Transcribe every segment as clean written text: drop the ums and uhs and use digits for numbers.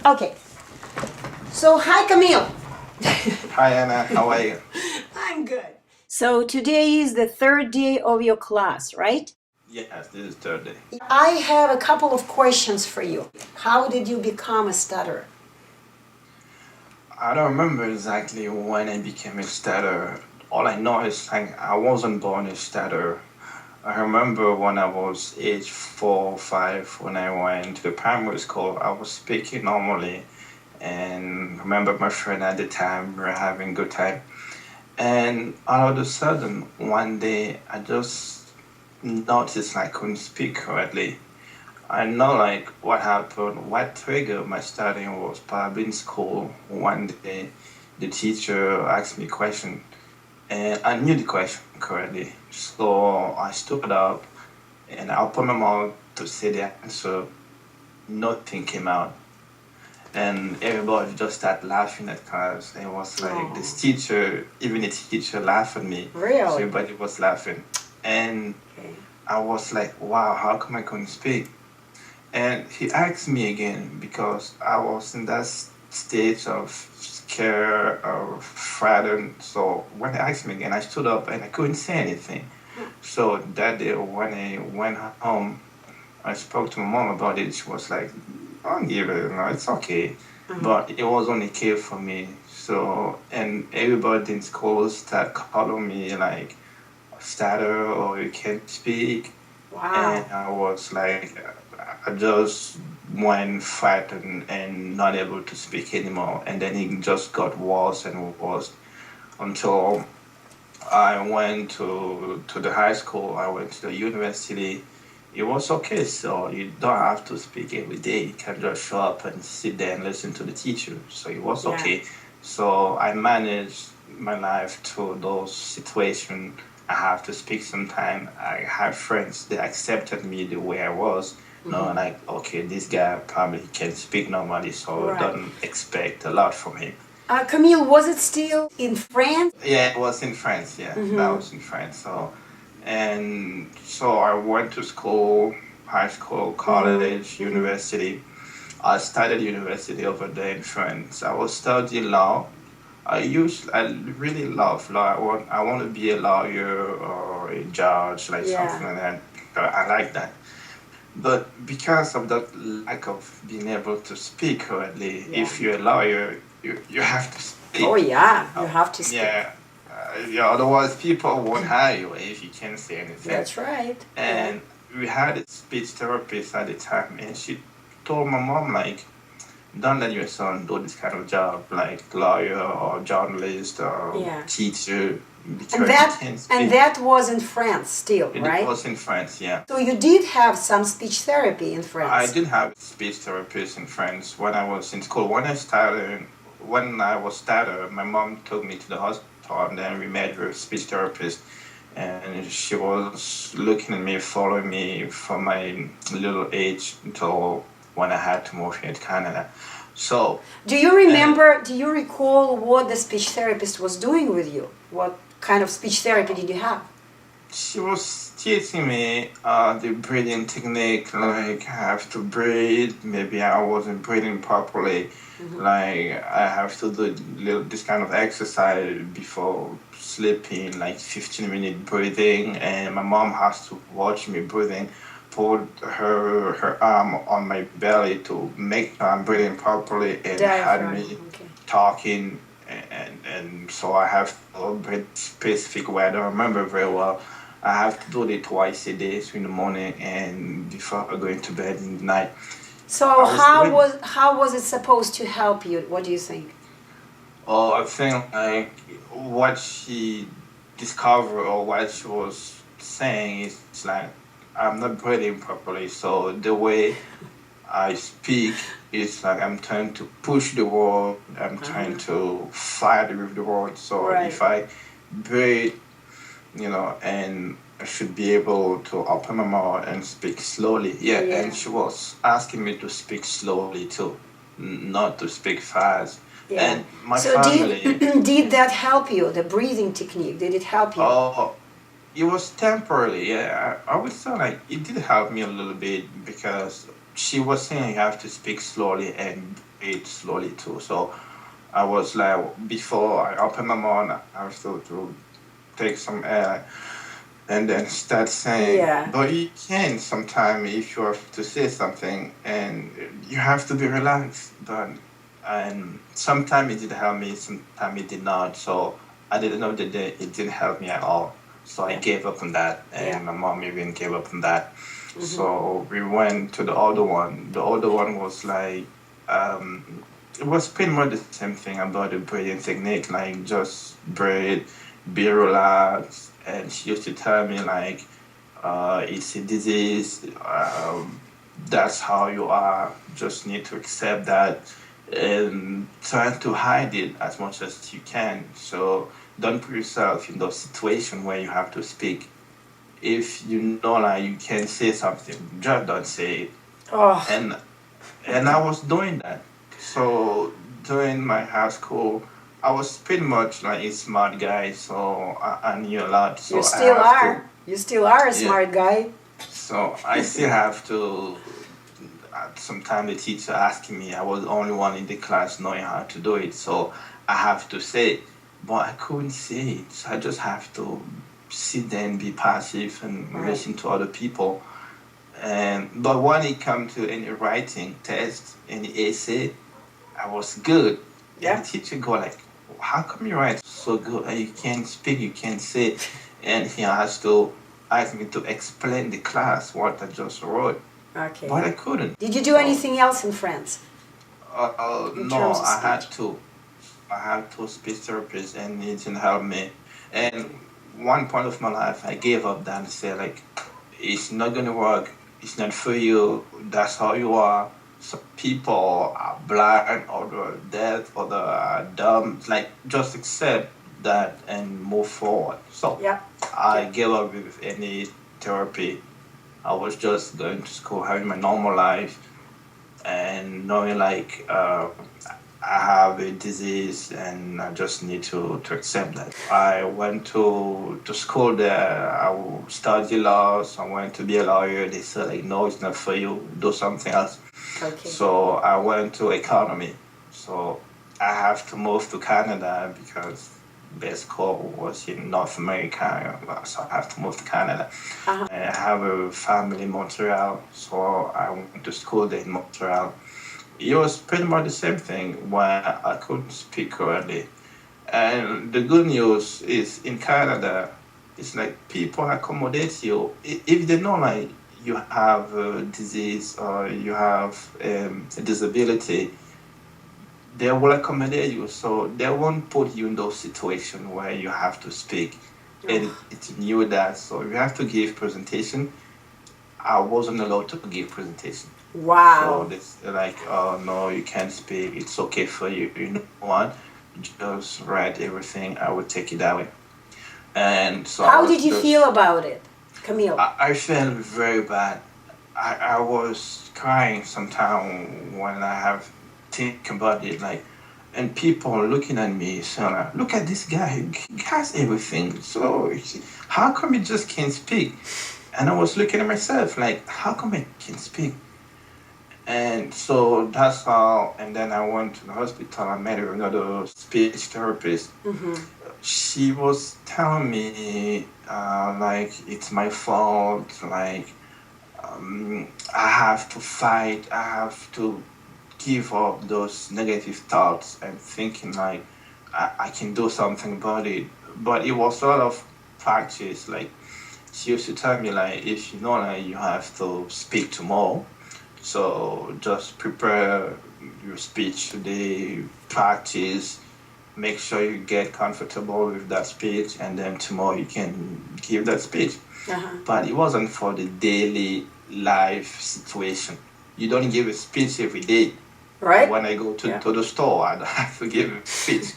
Okay. So, hi, Camille. Hi, Anna. How are you? I'm good. So, today is the third day of your class, right? Yes, this is third day. I have a couple of questions for you. How did you become a stutterer? I don't remember exactly when I became a stutterer. All I know is I wasn't born a stutterer. I remember when I was age 4 or 5, when I went to the primary school, I was speaking normally. And remember my friend at the time, we were having a good time. And all of a sudden, one day, I just noticed I couldn't speak correctly. I know like what happened, what triggered my studying was probably in school. One day, the teacher asked me a question, and I knew the question correctly. So I stood up and I opened my mouth to say the answer. Nothing came out. And everybody just started laughing at class. It was like this teacher, even the teacher laughed at me. Really? So everybody was laughing. And I was like, wow, how come I couldn't speak? And he asked me again because I was in that stage of scare or frightened. So when he asked me again, I stood up and I couldn't say anything. So that day when I went home, I spoke to my mom about it. She was like, "Don't give it, it's okay." But it was only okay for me. So and everybody in school started calling me like stutter or you can't speak. Wow. And I was like, I just went frightened and not able to speak anymore. And then it just got worse and worse until I went to the high school. I went to the university. It was okay, so you don't have to speak every day. You can just show up and sit there and listen to the teacher. So it was okay. So I managed my life through those situations. I have to speak sometime. I have friends that accepted me the way I was. No, like, okay, this guy probably can speak normally, so don't expect a lot from him. Camille, was it still in France? Yeah, it was in France, yeah. That was in France. So I went to school, high school, college, university. I started university over there in France. I was studying law. I really love law. I want to be a lawyer or a judge, like something like that. I like that. But because of that lack of being able to speak correctly, if you're a lawyer, you have to speak. Oh yeah, you have to speak. Yeah, otherwise people won't hire you if you can't say anything. That's right. And we had a speech therapist at the time, and she told my mom, like, don't let your son do this kind of job, like lawyer or journalist or teacher, because he can't speak. And that was in France still, right? It was in France, yeah. So you did have some speech therapy in France? I did have a speech therapist in France when I was in school. When I was started, my mom took me to the hospital, and then we met with a speech therapist. And she was looking at me, following me from my little age until when I had to move here to Canada. So, do you recall what the speech therapist was doing with you? What kind of speech therapy did you have? She was teaching me the breathing technique, like I have to breathe. Maybe I wasn't breathing properly. Like I have to do this kind of exercise before sleeping, like 15-minute breathing. And my mom has to watch me breathing, put her arm on my belly to make sure I'm breathing properly, and had me talking. And so I have to breathe specific way. I don't remember very well. I have to do it twice a day, so in the morning and before going to bed in the night. So how was it supposed to help you? What do you think? Oh, I think like what she discovered or what she was saying is like I'm not breathing properly. So the way I speak is like I'm trying to push the word. I'm trying to fight with the word. So if I breathe, and I should be able to open my mouth and speak slowly. And she was asking me to speak slowly too, not to speak fast. And my family... did that help you, the breathing technique? Did it help you? Oh, it was temporarily, I would say like it did help me a little bit because she was saying you have to speak slowly and breathe slowly too. So I was like, before I open my mouth, I have to take some air and then start saying. Yeah. But you can sometimes if you have to say something and you have to be relaxed. But and sometimes it did help me, sometimes it did not. So at the end of the day, it didn't help me at all. So I gave up on that, and Yeah. my mom even gave up on that. Mm-hmm. So we went to the other one. The other one was like, it was pretty much the same thing about the breathing technique, like just breathe, be relaxed. And she used to tell me like, it's a disease. That's how you are. Just need to accept that and try to hide it as much as you can. So don't put yourself in those situations where you have to speak. If you know like you can say something, just don't say it. Oh. And I was doing that. So during my high school, I was pretty much like a smart guy, so I knew a lot. So You still are. You still are a smart guy. So I still have to. Sometimes the teacher asking me, I was the only one in the class knowing how to do it, so I have to say it. But I couldn't say it. So I just have to sit there and be passive and listen to other people. But when it comes to any writing test, any essay, I was good. Yeah. And the teacher go like, how come you write so good? You can't speak, you can't say. And he has to ask me to explain the class what I just wrote. Okay. But I couldn't. Did you do anything else in France? No, I had to. I had two speech therapists and it didn't help me. And one point of my life, I gave up that and said like, it's not gonna work. It's not for you. That's how you are. Some people are blind or they're deaf or they're dumb. Like just accept that and move forward. So I gave up with any therapy. I was just going to school, having my normal life, and knowing like I have a disease and I just need to accept that. I went to school there. I studied law, so I went to be a lawyer. They said like, no, it's not for you. Do something else. Okay. So I went to economy. So I have to move to Canada because best school was in North America, so I have to move to Canada. Uh-huh. And I have a family in Montreal, so I went to school there in Montreal. It was pretty much the same thing where I couldn't speak correctly. And the good news is in Canada, it's like people accommodate you. If they know like you have a disease or you have a disability, they will accommodate you, so they won't put you in those situations where you have to speak. And it's new that, so you have to give presentation. I wasn't allowed to give presentation. Wow. So it's like, oh no, you can't speak. It's okay for you. You know what? Just write everything. I will take it that way. And so how did you feel about it, Camille? I felt very bad. I was crying sometimes when I have think about it, like, and people looking at me saying, like, look at this guy, he has everything. So how come he just can't speak? And I was looking at myself like, how come I can't speak? And so that's how, and then I went to the hospital. I met another speech therapist. Mm-hmm. She was telling me, like, it's my fault, like, I have to fight, I have to give up those negative thoughts and thinking like I can do something about it. But it was a lot of practice. Like she used to tell me like, if you know like you have to speak tomorrow, so just prepare your speech today, practice, make sure you get comfortable with that speech, and then tomorrow you can give that speech. Uh-huh. But it wasn't for the daily life situation. You don't give a speech every day. Right. When I go to the store, I don't have to give a speech.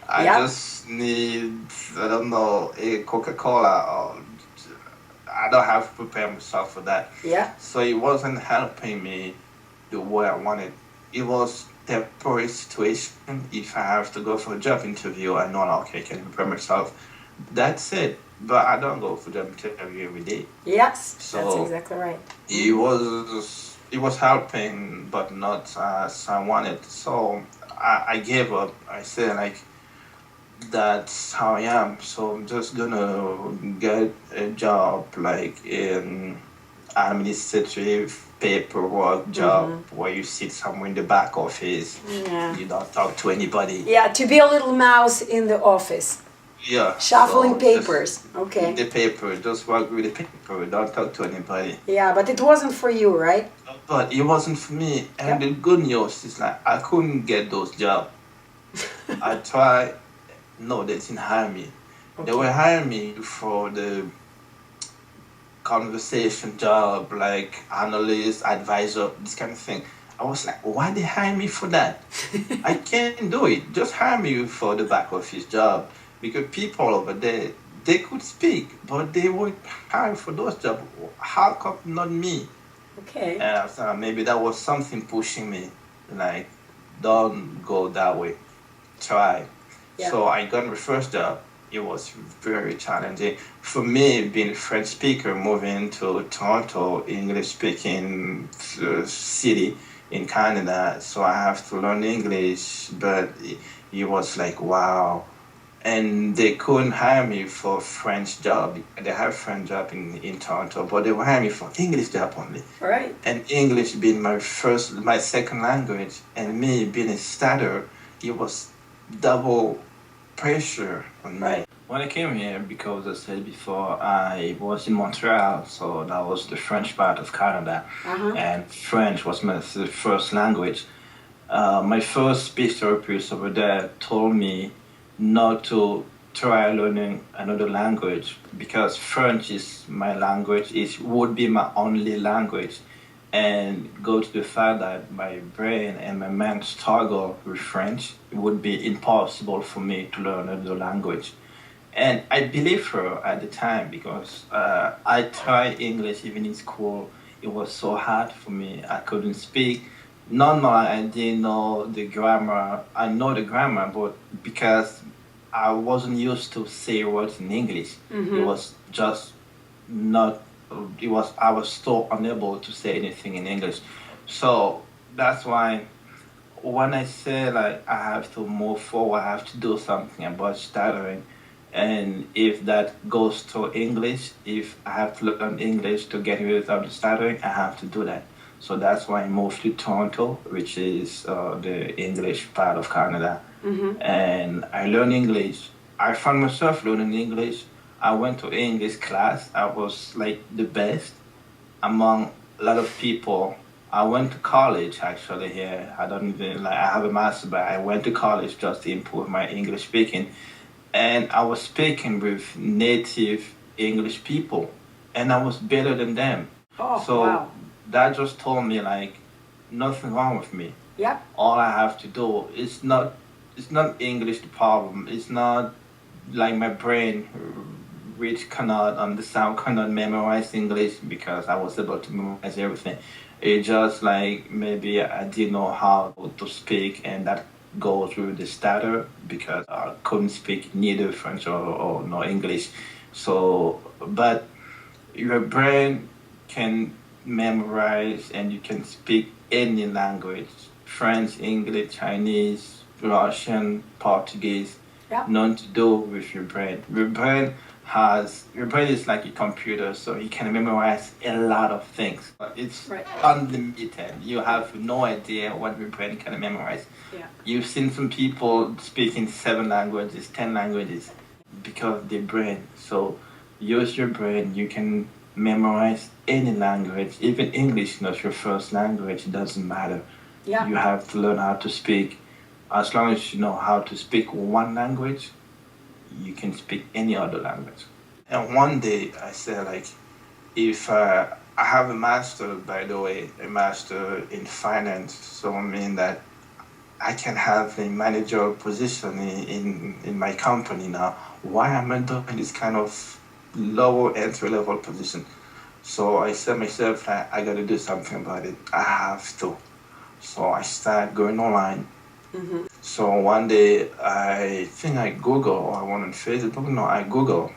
I just need, I don't know, a Coca-Cola, or I don't have to prepare myself for that. Yeah. So it wasn't helping me the way I wanted. It was temporary situation. If I have to go for a job interview, I know, okay, I can prepare myself. That's it. But I don't go for job interview every day. Yes, so that's exactly right. It was it was helping, but not as I wanted. So I gave up. I said like, that's how I am. So I'm just gonna get a job like in administrative paperwork job where you sit somewhere in the back office. Yeah. You don't talk to anybody. Yeah, to be a little mouse in the office. Yeah. Shuffling so papers. just Okay. The paper, just work with the paper. Don't talk to anybody. Yeah, but it wasn't for you, right? But it wasn't for me. And Yep. the good news is like I couldn't get those jobs. I tried. No, they didn't hire me. They were hiring me for the conversation job, like analyst, advisor, this kind of thing. I was like, why they hire me for that? I can't do it. Just hire me for the back office job. Because people over there, they could speak, but they would hire for those jobs. How come not me? Okay. And I thought maybe that was something pushing me, like, don't go that way. Try. Yeah. So I got my first job. It was very challenging. For me, being a French speaker, moving to Toronto, English-speaking city in Canada, so I have to learn English, but it was like, wow. And they couldn't hire me for French job. They have French job in Toronto, but they were hiring me for English job only. Right. And English being my second language, and me being a stutterer, it was double pressure on me. Right. When I came here, because I said before, I was in Montreal, so that was the French part of Canada, and French was my first language. My first speech therapist over there told me not to try learning another language because French is my language, it would be my only language, and go to the fact that my brain and my mind struggle with French, it would be impossible for me to learn another language. And I believe her at the time because I tried English even in school. It was so hard for me. I couldn't speak. Not knowing I didn't know the grammar. I know the grammar, but because I wasn't used to say words in English, it was just not. I was so unable to say anything in English. So that's why when I say like I have to move forward, I have to do something about stuttering. And if that goes to English, if I have to learn English to get rid of the stuttering, I have to do that. So that's why I moved to Toronto, which is the English part of Canada. And I learned English. I found myself learning English. I went to English class. I was like the best among a lot of people. I went to college actually here. I don't even I have a master, but I went to college just to improve my English speaking. And I was speaking with native English people, and I was better than them. Oh, so wow. That just told me like nothing wrong with me. Yep. All I have to do is not. It's not English the problem. It's not like my brain, which cannot understand, cannot memorize English because I was able to memorize everything. It just like maybe I didn't know how to speak, and that goes with the stutter because I couldn't speak neither French or no English. So, but your brain can memorize and you can speak any language: French, English, Chinese, Russian, Portuguese. Yep. None to do with your brain. Your brain is like a computer, so you can memorize a lot of things. It's unlimited. You have no idea what your brain can memorize. Yeah. You've seen some people speaking 7 languages, 10 languages because of their brain. So use your brain. You can memorize any language, even English, not your first language. It doesn't matter. Yeah. You have to learn how to speak. As long as you know how to speak one language, you can speak any other language. And one day I said like, if I have a master, by the way, a master in finance, so I mean that I can have a managerial position in my company now. Why am I doing this kind of lower entry level position? So I said myself, like, I gotta do something about it. I have to. So I started going online. So one day I think I Google, or I went on Facebook, no, I Google.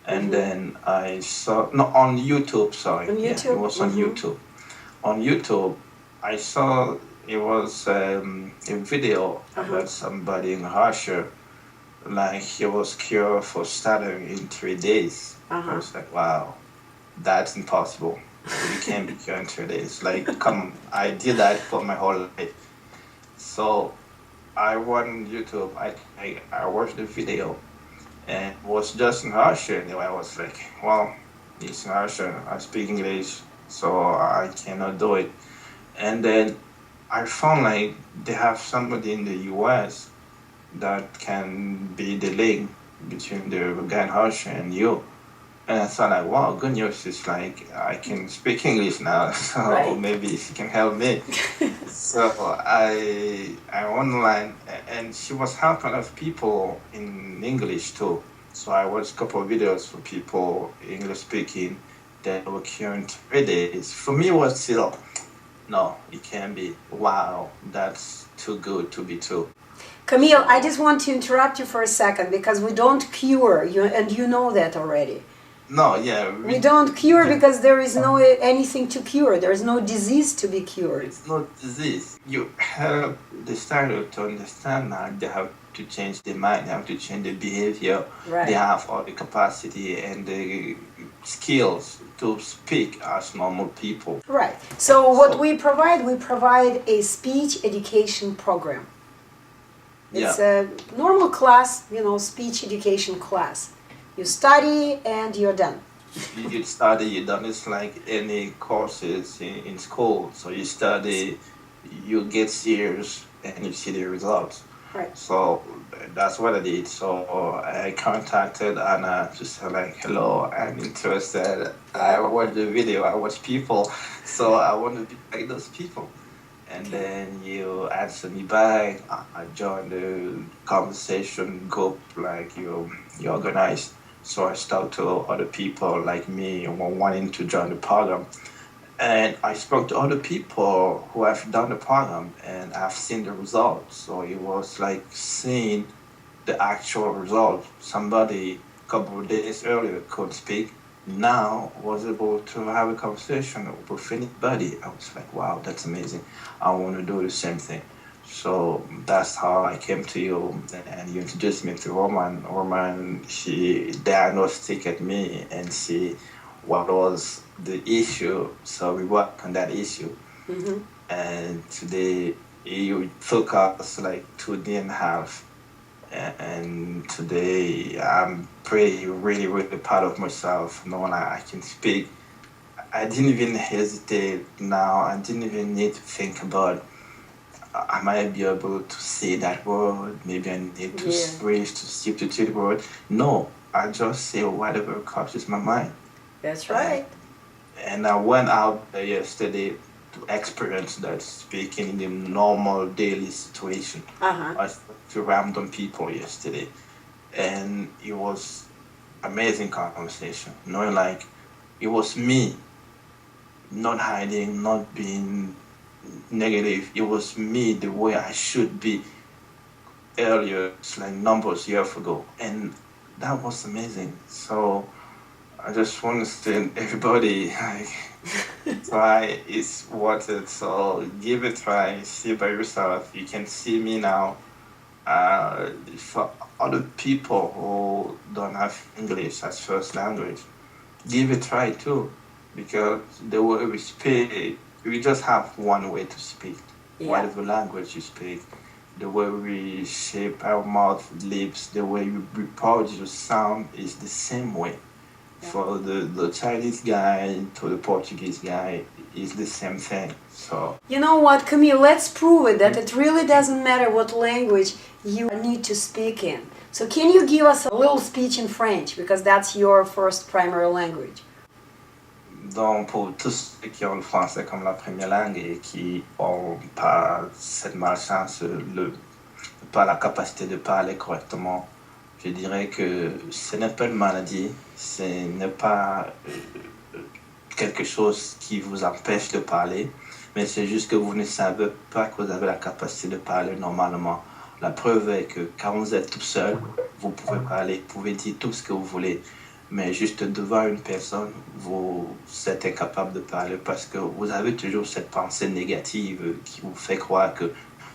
And then I saw, no, on YouTube, sorry. On YouTube? Yeah, it was on YouTube. on YouTube, I saw it was a video about somebody in Russia, like he was cured for stuttering in 3 days. I was like, wow, that's impossible. You can't be cured in 3 days. Like, come, I did that for my whole life. So I went on YouTube, I watched the video, and it was just in Russian. And I was like, well, it's in Russian, I speak English, so I cannot do it. And then I found like they have somebody in the US that can be the link between the guy in Russia and you. And I thought like, wow, good news is like I can speak English now, so maybe she can help me. So I went online, and she was helping a lot of people in English too. So I watched a couple of videos for people English speaking that were curing 3 days. For me, it was still, no, it can't be. Wow, that's too good to be true. Camille, I just want to interrupt you for a second because we don't cure, and you know that already. No, yeah. We don't cure because there is no anything to cure. There is no disease to be cured. It's not disease. You help the starter to understand that they have to change their mind, they have to change their behavior. Right. They have all the capacity and the skills to speak as normal people. Right. So what we provide a speech education program. It's a normal class, speech education class. You study and you're done. You study, you're done. It's like any courses in school. So you study, you get serious, and you see the results. Right. So that's what I did. So I contacted Anna to say like, hello, I'm interested. I watched the video, I watch people, so I want to be like those people. And then you answer me back. I joined the conversation group like you organized. So I talked to other people like me who were wanting to join the program. And I spoke to other people who have done the program and I've seen the results. So it was like seeing the actual result. Somebody a couple of days earlier couldn't speak, now was able to have a conversation with anybody. I was like, wow, that's amazing. I want to do the same thing. So that's how I came to you, and you introduced me to Roman. Roman, she diagnosed at me and see what was the issue. So we worked on that issue. And today, it took us like 2 days and a half. And today, I'm really proud of myself, knowing I can speak. I didn't even hesitate now. I didn't even need to think about I might be able to say that word, maybe I need to switch to substitute the word. No, I just say whatever comes to my mind. That's right. And I went out there yesterday to experience that speaking in the normal daily situation. I spoke to random people yesterday, and it was amazing conversation. Knowing like it was me, not hiding, not being negative. It was me the way I should be earlier, it's like numbers years ago, and that was amazing. So I just want to say everybody like try is worth it. So give it a try, see by yourself. You can see me now. For other people who don't have English as first language, give it a try too, because the way we speak, we just have one way to speak. Whatever language you speak, the way we shape our mouth, lips, the way we produce sound is the same way. For the Chinese guy to the Portuguese guy is the same thing. So you know what, Camille, let's prove it that it really doesn't matter what language you need to speak in. So can you give us a little speech in French, because that's your first primary language? Donc, pour tous ceux qui ont le français comme la première langue et qui n'ont pas cette malchance, pas la capacité de parler correctement, je dirais que ce n'est pas une maladie, ce n'est pas quelque chose qui vous empêche de parler, mais c'est juste que vous ne savez pas que vous avez la capacité de parler normalement. La preuve est que quand vous êtes tout seul, vous pouvez parler, vous pouvez dire tout ce que vous voulez. mais juste devant une personne, vous êtes incapable de parler parce que vous avez toujours cette pensée négative qui vous fait croire que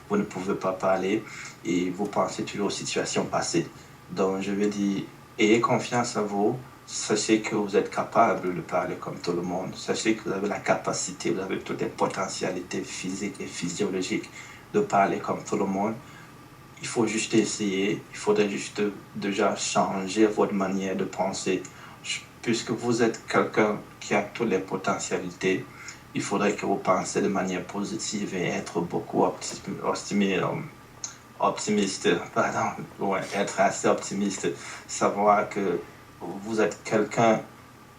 vous ne pouvez pas parler et vous pensez toujours aux situations passées. Donc, je veux dire, ayez confiance en vous, sachez que vous êtes capable de parler comme tout le monde, sachez que vous avez la capacité, vous avez toutes les potentialités physiques et physiologiques de parler comme tout le monde. Il faut juste essayer, il faudrait juste déjà changer votre manière de penser. Puisque vous êtes quelqu'un qui a toutes les potentialités, il faudrait que vous pensez de manière positive et être beaucoup optimiste, pardon, ouais, être assez optimiste, savoir que vous êtes quelqu'un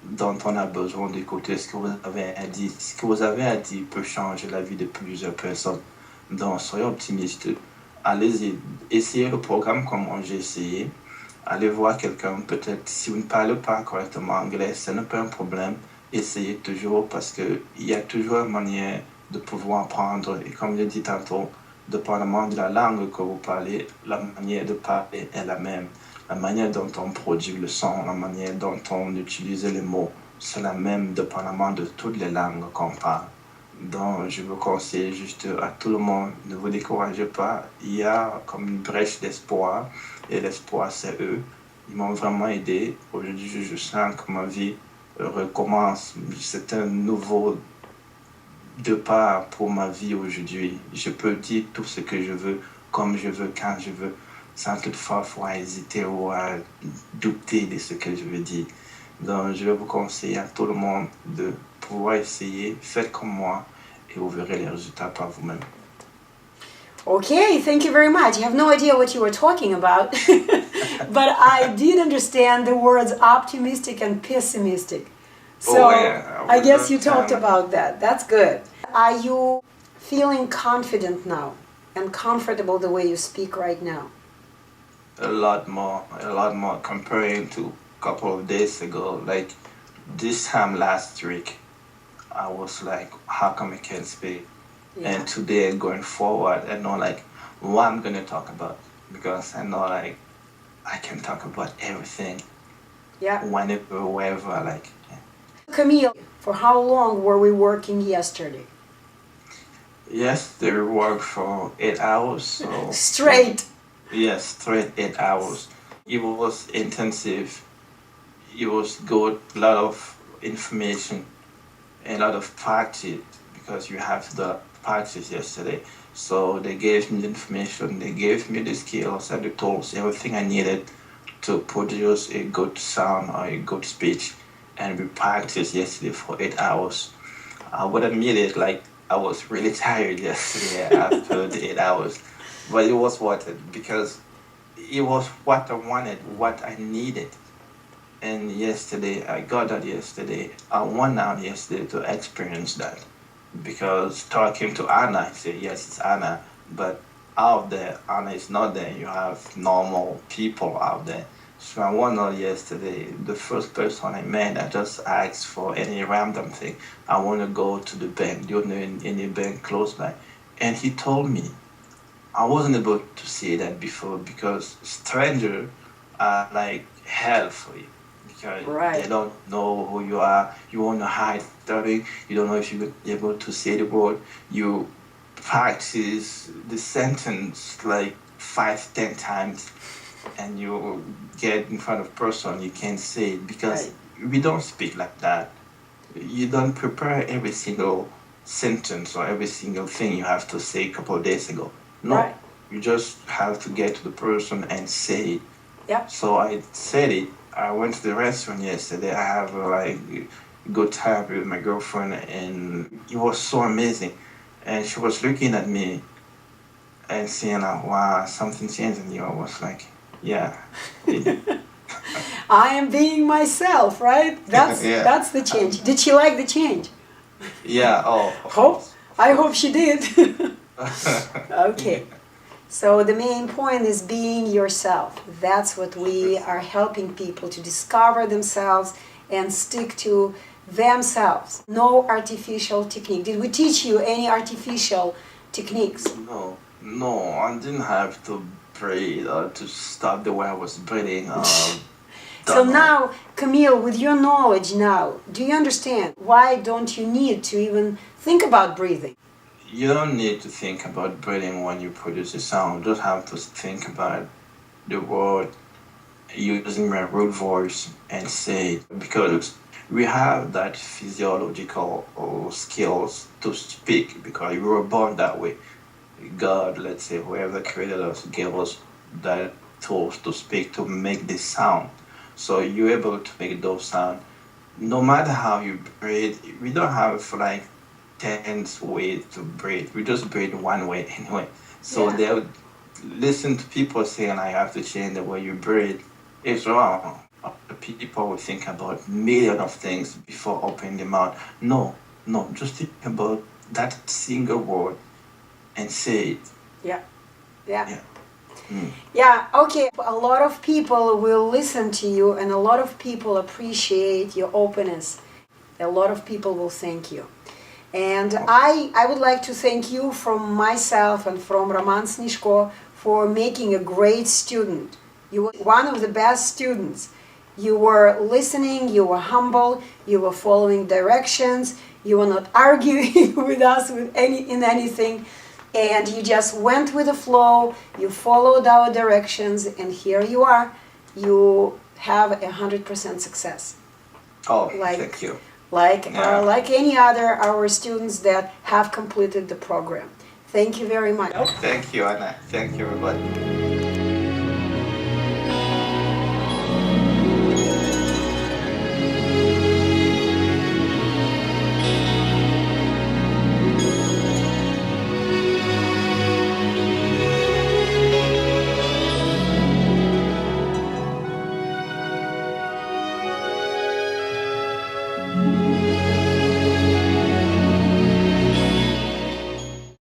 dont on a besoin d'écouter ce que vous avez à dire. Ce que vous avez à dire peut changer la vie de plusieurs personnes. Donc, soyez optimiste. Allez-y, essayez le programme comme j'ai essayé. Allez voir quelqu'un, peut-être si vous ne parlez pas correctement anglais, ce n'est pas un problème. Essayez toujours parce qu'il y a toujours une manière de pouvoir apprendre. Et comme je l'ai dit tantôt, dépendamment de la langue que vous parlez, la manière de parler est la même. La manière dont on produit le son, la manière dont on utilise les mots, c'est la même dépendamment de toutes les langues qu'on parle. Donc, je vous conseille juste à tout le monde, ne vous découragez pas. Il y a comme une brèche d'espoir et l'espoir, c'est eux. Ils m'ont vraiment aidé. Aujourd'hui, je sens que ma vie recommence. C'est un nouveau départ pour ma vie aujourd'hui. Je peux dire tout ce que je veux, comme je veux, quand je veux, sans toutefois hésiter ou à douter de ce que je veux dire. Donc, je vais vous conseiller à tout le monde de pouvoir essayer. Faites comme moi et vous verrez les résultats par vous-même. Okay, thank you very much. I have no idea what you were talking about, but I did understand the words optimistic and pessimistic. So I guess you talked about that. That's good. Are you feeling confident now and comfortable the way you speak right now? A lot more comparing to a couple of days ago. Like this time last week, I was like, how come I can't speak? Yeah. And today going forward, I know like what I'm gonna talk about because I know like I can talk about everything. Yeah. Whenever, wherever, like. Yeah. Camille, for how long were we working yesterday? Yes, they worked for 8 hours. So straight. Yes, straight 8 hours. It was intensive. It was good. A lot of information, a lot of practice because you have the practice yesterday. So they gave me the information, they gave me the skills and the tools, everything I needed to produce a good sound or a good speech. And we practiced yesterday for 8 hours. I would admit it, like I was really tired yesterday after the 8 hours. But it was worth it because it was what I wanted, what I needed. And yesterday, I got that yesterday. I went out yesterday to experience that. Because talking to Anna, I said, yes, it's Anna. But out there, Anna is not there. You have normal people out there. So I went out yesterday. The first person I met, I just asked for any random thing. I want to go to the bank. Do you know any bank close by? And he told me. I wasn't able to say that before because strangers are like hell for you. Because they don't know who you are. You want to hide something. You don't know if you're able to say the word. You practice the sentence like 5-10 times and you get in front of a person, you can't say it because we don't speak like that. You don't prepare every single sentence or every single thing you have to say a couple of days ago. No, you just have to get to the person and say it. Yep. So I said it. I went to the restaurant yesterday. I have like a good time with my girlfriend and it was so amazing. And she was looking at me and saying, wow, something changed in you. I was like, yeah. I am being myself, right? That's the change. Did she like the change? Yeah, I hope she did. Okay. So the main point is being yourself. That's what we are helping people to discover themselves and stick to themselves. No artificial technique. Did we teach you any artificial techniques? No, I didn't have to breathe or to stop the way I was breathing. So now, Camille, with your knowledge now, do you understand why don't you need to even think about breathing? You don't need to think about breathing when you produce a sound. You just have to think about the word using my root voice and say it, because we have that physiological skills to speak because we were born that way. God, let's say, whoever created us, gave us that tools to speak, to make this sound. So you're able to make those sounds. No matter how you breathe, we don't have like 10 ways to breathe. We just breathe one way anyway. So they'll listen to people saying, I have to change the way you breathe. It's wrong. The people will think about millions of things before opening their mouth. No, just think about that single word and say it. Yeah. Mm. Yeah, okay. A lot of people will listen to you and a lot of people appreciate your openness. A lot of people will thank you. And I would like to thank you from myself and from Roman Snishko for making a great student. You were one of the best students. You were listening, you were humble, you were following directions, you were not arguing with us in anything. And you just went with the flow, you followed our directions, and here you are. You have 100% success. Oh, thank you. Like any other our students that have completed the program. Thank you very much. Thank you, Anna. Thank you, everybody.